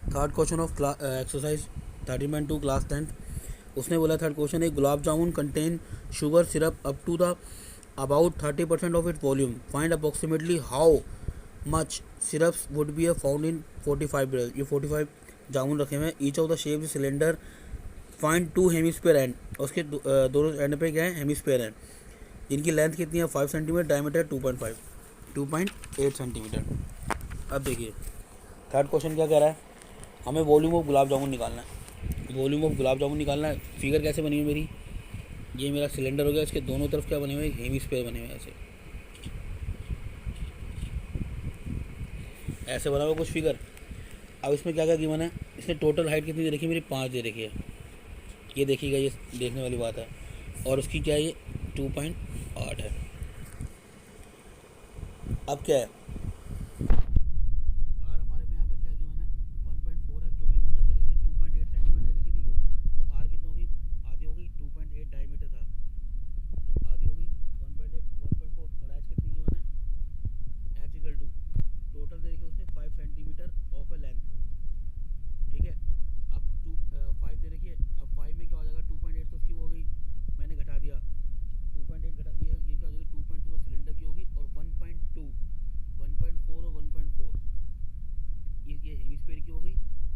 Third question of exercise 13.2 class 10th। उसने बोला third question, एक gulab jamun contain sugar syrup up to the about 30% of it volume, find approximately how much syrups would be found in 45 bread. ये 45 जामुन रखे हुए हैं। Each of the shape cylinder, find two hemisphere end. उसके दोनों and पे क्या है, हेमिस्फीयर है। इनकी लेंथ कितनी है, 5 सेंटीमीटर, डायमीटर 2.8 सेंटीमीटर। अब देखिए थर्ड क्वेश्चन क्या कह रहा है, हमें वॉल्यूम ऑफ गुलाब जामुन निकालना है। वॉल्यूम ऑफ गुलाब जामुन निकालना है। फिगर कैसे बनी हुई मेरी, ये मेरा सिलेंडर हो गया, इसके दोनों तरफ क्या बने हुए, हेमिस्फीयर बने हुए ऐसे ऐसे बना हुआ कुछ फिगर। अब इसमें क्या क्या गिवन है, इसने टोटल हाइट कितनी दे रखी है मेरी, 5 दे रखी है। ये देखिएगा, ये देखने वाली बात है। और उसकी क्या है, ये 2.8 है। अब क्या है, आर हमारे पे यहाँ पे क्या गिवन है, 1.4 है, क्योंकि वो क्या दे रखी थी, 2.8 सेंटीमीटर दे रखी थी। तो आर कितनी होगी, आधी होगी, 2.8 डायमीटर था तो आधी होगी 1.8 1.4। और एच कितनी गिवन है, एच इक्वल टू टोटल दे रखी उसने 5 सेंटीमीटर ऑफ ए लेंथ। ठीक है, अब 5 दे रखी है। अब 5 में क्या हो जाएगा, 2.8 तो उसकी हो गई, मैंने घटा दिया 2.8 घटा, ये क्या हो जाएगी, 2.2 तो सिलेंडर की होगी, और 1.2 1.4 और 1.4 ये हेमिस्फीयर की हो गई,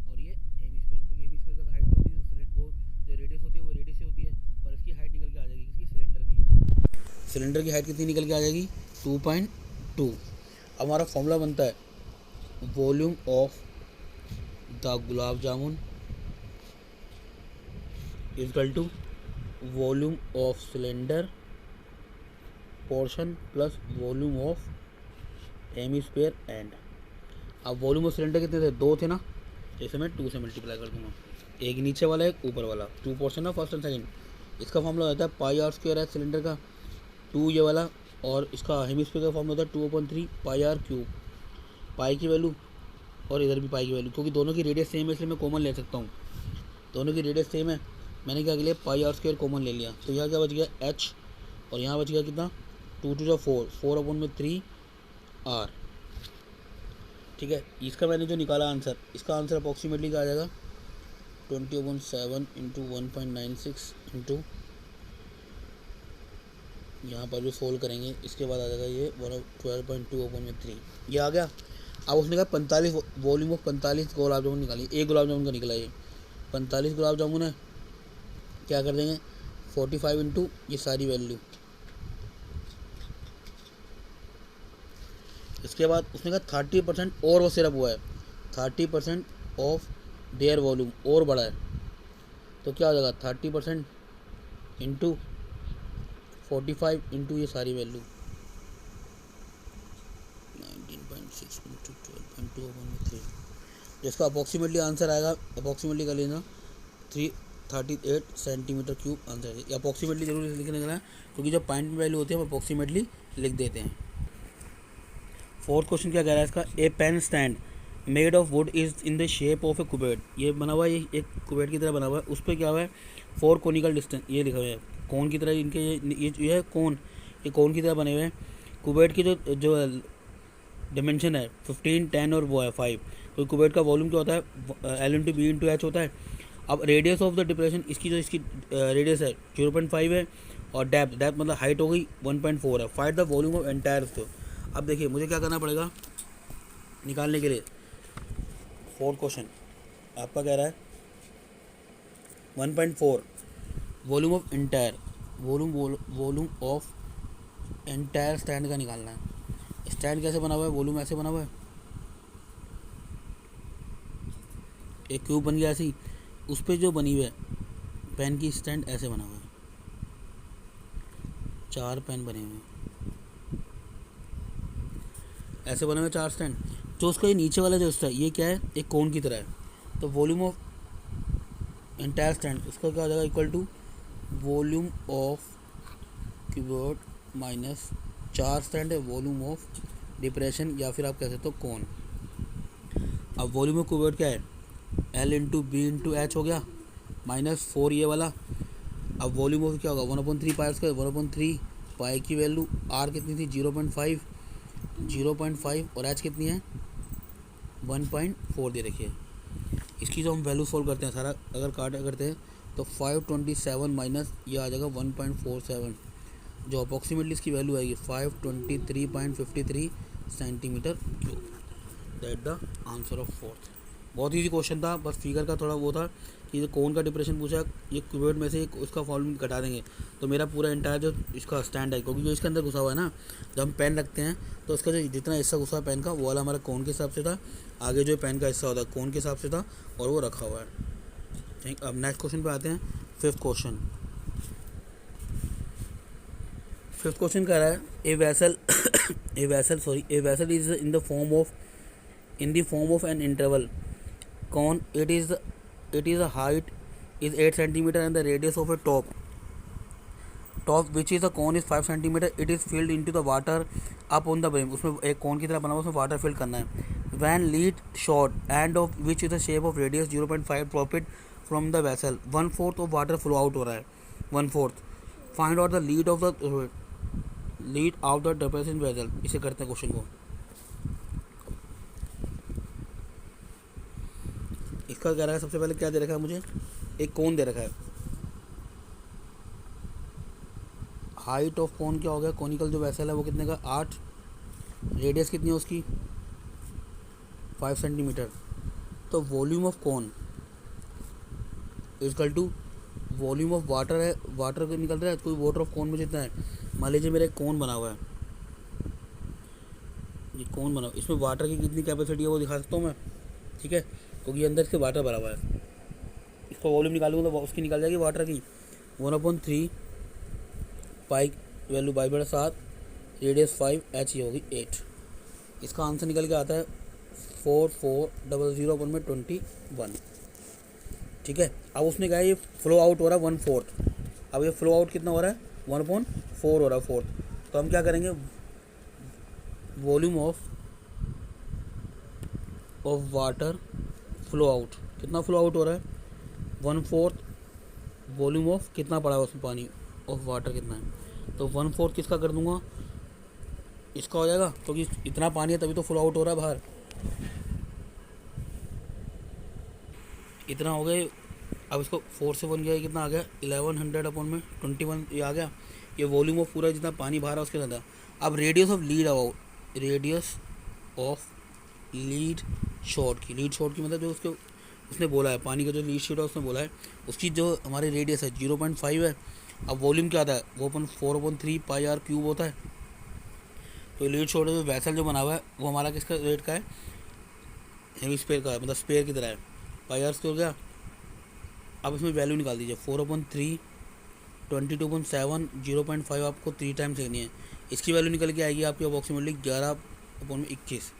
और ये हेमिस्फीयर, क्योंकि हेमिस्फीयर का तो हाइट होती है, तो वो जो रेडियस होती है वो रेडियस से होती है, पर इसकी हाइट निकल के आ जाएगी, किसकी, सिलेंडर की। सिलेंडर की हाइट कितनी निकल के आ जाएगी, 2.2। अब हमारा फॉर्मूला बनता है, volume of the gulab jamun equal to volume of cylinder portion plus volume of hemisphere and. अब वॉल्यूम ऑफ सिलेंडर कितने थे, 2 थे ना, जैसे मैं 2 से मल्टीप्लाई कर दूंगा, एक नीचे वाला एक ऊपर वाला, 2 पोर्शन ना, फर्स्ट एंड सेकंड। इसका फॉर्मूला होता है पाई आर स्क्वायर है सिलेंडर का, 2 ये वाला, और इसका हेमिस्फीयर का फॉर्मूला होता है 2/3 पाई आर क्यूब। पाई की वैल्यू और इधर भी पाई की वैल्यू, क्योंकि दोनों की रेडियस सेम है इसलिए मैं कॉमन ले सकता हूँ, दोनों की रेडियस सेम है। मैंने क्या लिया, पाई आर स्क्वायर कॉमन ले लिया, तो यहाँ क्या बच गया, एच, और यहाँ बच गया कितना, 2 2 4 4/3 आर। ठीक है, इसका मैंने जो निकाला आंसर, इसका आंसर अप्रॉक्सीमेटली क्या आ जाएगा, 20/7 इंटू 1.96 इंटू, यहाँ पर भी सोल्व करेंगे, इसके बाद आ जाएगा ये 12.2/3, ये आ गया। अब उसने कहा 45 वॉल्यूम ऑफ 45 गुलाब जामुन निकालिए। एक गुलाब जामुन का निकला ये 45 गुलाब जामुन है। क्या कर देंगे, 45 इंटू ये सारी वैल्यू। इसके बाद उसने कहा 30% और वो सिरप हुआ है, 30% ऑफ देयर वॉल्यूम और बड़ा है, तो क्या हो जाएगा 30% इंटू 45 इंटू ये सारी वैल्यू, 19.6 इंटू 12.2/3, जिसका अप्रॉक्सीमेटली आंसर आएगा, अप्रॉक्सीमेटली कर लेना 338 सेंटीमीटर क्यूब आंसर है। अप्रॉक्सीमेटली जरूर लिखने का है, क्योंकि जब पॉइंट में वैल्यू होती है हम अप्रॉक्सीमेटली लिख देते हैं। फोर्थ क्वेश्चन क्या कह रहा है इसका, a pen stand made of wood is in the shape of a cuboid. ये बना हुआ है, ये एक कुबेट की तरह बना हुआ है, उस पर क्या हुआ है, 4 कोनिकल डिस्टेंस, ये लिखा हुआ है कोन की तरह, इनके ये है कोन, ये कोन की तरह बने हुए हैं। कुबेट की जो डिमेंशन है 15 10 और वो है 5। तो कुबेट का वॉल्यूम क्या होता है, L into B into H होता है। अब रेडियस ऑफ द डिप्रेशन, इसकी जो इसकी रेडियस है 0.5 है, और डेप्थ मतलब हाइट हो गई 1.4 है। Find the volume of entire. अब देखिए मुझे क्या करना पड़ेगा निकालने के लिए, फोर्थ क्वेश्चन आपका कह रहा है 1.4 volume of entire, volume of entire stand का निकालना है। स्टैंड कैसे बना हुआ है, वॉल्यूम ऐसे बना हुआ है, एक क्यूब बन गया ऐसी, उस पर जो बनी हुई है पेन की स्टैंड ऐसे बना हुआ है, 4 पेन बने हुए हैं ऐसे बने हुए 4 स्टैंड। जो उसका ये नीचे वाला जो है ये क्या है, एक कोन की तरह है, तो वॉल्यूम ऑफ एंटायर स्टैंड उसका क्या हो जाएगा, equal to volume of keyboard minus 4 stand है, वॉल्यूम ऑफ डिप्रेशन, या फिर आप कह सकते हो कोन। अब वॉल्यूम ऑफ कीबोर्ड क्या है, L into B into H हो गया, माइनस 4 ये वाला। अब वॉल्यूम ऑफ क्या होगा, 1/3 पाई स्क्वायर, 1/3 पाई की वैल्यू आर कितनी थी 0.5 और एच कितनी है 1.4 दे रखी है। इसकी जो हम वैल्यू सोल्व करते हैं सारा अगर काट करते हैं तो 527 माइनस ये आ जाएगा 1.47, जो अप्रॉक्सीमेटली इसकी वैल्यू आएगी 523.53 centimetre cube. That the answer of fourth. बहुत ईजी क्वेश्चन था, बस फिगर का थोड़ा वो था कि जो कोन का डिप्रेशन पूछा, ये क्यूबॉइड में से उसका फॉर्मूला घटा देंगे तो मेरा पूरा इंटायर जो इसका स्टैंड है, क्योंकि जो इसके अंदर घुसा हुआ है ना, जब हम पेन रखते हैं तो इसका जो जितना हिस्सा घुसा है पेन का वो वाला हमारा कोन के हिसाब से था, आगे जो पेन का हिस्सा होता है कोन के हिसाब से था और वो रखा हुआ है। ठीक, अब नेक्स्ट क्वेश्चन पे आते हैं। फिफ्थ क्वेश्चन कह रहा है a vessel a vessel is in the form of an इंटरवल cone. It is a height is 8 centimeter and the radius of a top which is a cone is 5 centimeter. It is filled into the water up on the brim. उसमें एक कोन की तरह बना हुआ, उसमें water fill करना है. When lead short and of which is the shape of radius 0.5 drop it from the vessel. 1/4 of water flow out हो रहा है, 1/4. Find out the lead of the depression vessel. इसे करते हैं क्वेश्चन को. इसका क्या रहा है, सबसे पहले क्या दे रखा है मुझे, एक कोन दे रखा है. हाइट ऑफ कोन क्या हो गया, कोनिकल जो वेसल है वो कितने का 8, रेडियस कितनी है उसकी 5 सेंटीमीटर. तो volume of cone is equal to volume of water है, वाटर निकल रहा है, कोई वाटर ऑफ कोन में जितना है. मान लीजिए मेरा एक कोन बना हुआ है, ये कोन बना हुआ, इसमें वाटर की कितनी कैपेसिटी है वो दिखा सकता हूँ मैं. ठीक है, क्योंकि अंदर इसके वाटर भरा हुआ है. इसको वॉल्यूम निकालूंगा तो उसकी निकाल जाएगी वाटर की 1/3 पाई वैल्यू 22/7 रेडियस 5 एच ही होगी 8. इसका आंसर निकल के आता है 4400/21. ठीक है, अब उसने कहा ये फ्लो आउट हो रहा है 1/4. अब ये फ्लो आउट कितना हो रहा है 1/4 हो रहा है 4. तो हम क्या करेंगे, volume of water flow out, कितना फ्लो आउट हो रहा है 1/4 वॉल्यूम ऑफ कितना पड़ा है उसमें पानी ऑफ वाटर कितना है, तो 1/4 किसका कर दूंगा, इसका हो जाएगा, क्योंकि इतना पानी है तभी तो फ्लो आउट हो रहा है बाहर. इतना हो गया. अब इसको 4 से 1 गया, कितना आ गया 1100/21 ये आ गया. ये वॉल्यूम ऑफ पूरा जितना पानी बाहर है उसके अंदर. अब रेडियस ऑफ लीड शॉर्ट की मतलब जो उसने बोला है पानी का जो लीड शीट है उसने बोला है उसकी जो हमारी रेडियस है 0.5 है. अब वॉल्यूम क्या आता है वो 4/3 पाई आर क्यूब होता है. तो लीड शॉर्ट जो वैसल जो बना हुआ है वो हमारा किसका रेट का है, हेमिस्फीयर का है, मतलब स्पेयर की तरह है, पाई आर स्क्वायर हो गया. अब इसमें वैल्यू निकाल दीजिए 4/3 22.7 0.5 आपको 3 टाइम्स लेनी है. इसकी वैल्यू निकल के आएगी आपकी अप्रॉक्सीमेटली 11/21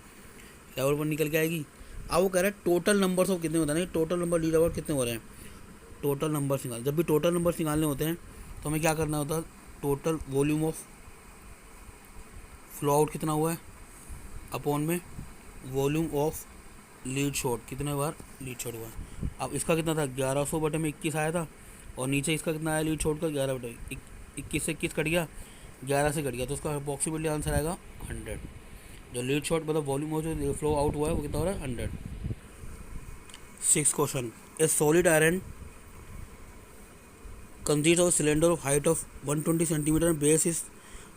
लेवल पर निकल के आएगी. अब वो कह रहा है टोटल नंबर्स ऑफ कितने होता है, टोटल नंबर लीड आउट कितने हो रहे हैं, टोटल नंबर्स निकाल. जब भी टोटल नंबर्स निकालने होते हैं तो हमें क्या करना होता है, total volume of flow out कितना हुआ है अपॉन में वॉल्यूम ऑफ लीड शॉर्ट कितने बार लीड शॉर्ट हुआ है. अब इसका कितना था 1100/21 आया था और नीचे इसका कितना आया लीड शॉर्ट का 11/21 से 21 कट गया, 11 से कट गया, तो उसका अप्रॉक्सीमेटली आंसर आएगा 100. जो लीड शॉर्ट मतलब वॉल्यूम हो जो फ्लो आउट हुआ है वो कितना हो रहा है 100. 6th question, A solid iron consists of a cylinder of height of 120 cm and base is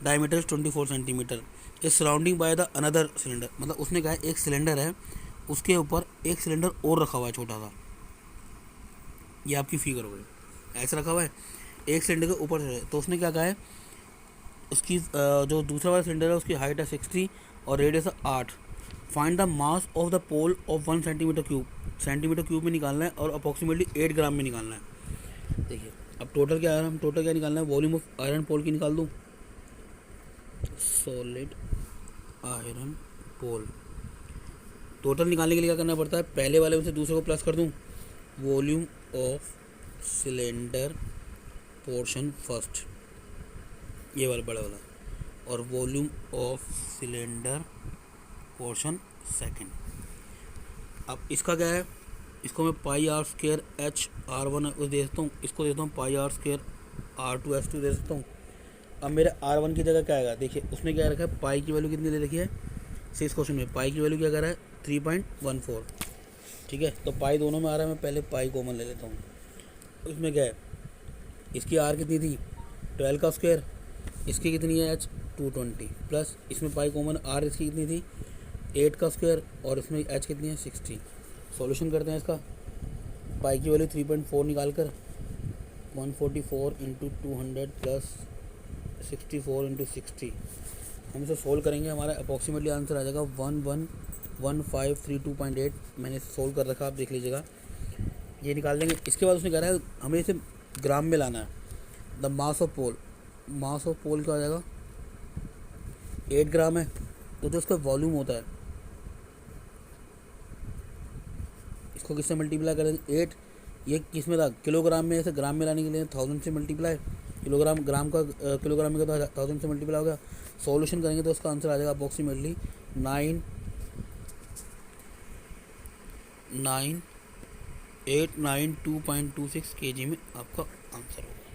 diameter is 24 cm is surrounding by the another cylinder. मतलब उसने कहा एक सिलेंडर है उसके ऊपर एक सिलेंडर और रखा हुआ है छोटा सा, ये आपकी फिगर हो गई, ऐसे रखा हुआ है एक सिलेंडर के ऊपर से. तो उसने क्या कहा है उसकी जो दूसरा वाला सिलेंडर है उसकी हाइट है 60 और रेडियस है 8. Find the mass of the pole of 1 centimetre cube में निकालना है और अप्रॉक्सीमेटली 8 ग्राम में निकालना है. देखिए अब टोटल क्या है, हम टोटल क्या निकालना है, वॉल्यूम ऑफ आयरन पोल की निकाल दूँ, सॉलिड आयरन पोल. टोटल निकालने के लिए क्या करना पड़ता है, पहले वाले में से दूसरे को प्लस कर दूँ, volume of cylinder portion first ये वाला बड़ा वाला, और volume of cylinder portion second. अब इसका क्या है, इसको मैं पाई आर स्क्वायर एच R1 दे देता हूँ, इसको देता हूँ पाई आर स्क्वायर R2 S2 दे सकता हूँ. अब मेरे R1 की जगह क्या आएगा, देखिए उसने क्या रखा है पाई की वैल्यू कितनी ले रखी है 6 क्वेश्चन में, पाई की वैल्यू क्या कर रहा है 3.14. ठीक है, तो पाई दोनों में आ रहा है, मैं पहले पाई कॉमन ले लेता हूँ। उसमें क्या है, इसकी आर कितनी थी 12 का स्क्वायर, इसकी कितनी है एच 220, प्लस इसमें पाई कॉमन आर इसकी कितनी थी 8 का स्क्वायर, और इसमें एच कितनी है 60। सॉल्यूशन करते हैं इसका, पाई की वैल्यू 3.4 निकाल कर 144 इंटू 200 प्लस 64 इंटू 60 हम इसे सोल्व करेंगे, हमारा अप्रॉक्सीमेटली आंसर आ जाएगा 111532.8। मैंने सोल्व कर रखा, आप देख लीजिएगा, ये निकाल देंगे। इसके बाद उसने कह रहा है हमें इसे ग्राम में लाना है। The mass of pole, mass of pole क्या हो जाएगा 8 ग्राम है, तो जो उसका वॉल्यूम होता है इसको किससे मल्टीप्लाई कर देंगे 8, ये किस में था किलोग्राम में, ऐसे ग्राम में लाने के लिए 1000 से मल्टीप्लाई, किलोग्राम ग्राम का किलोग्राम में क्या 1000 से मल्टीप्लाई हो गया। सॉल्यूशन करेंगे तो उसका आंसर आ जाएगा अप्रॉक्सीमेटली 9892.26 kg में आपका आंसर होगा।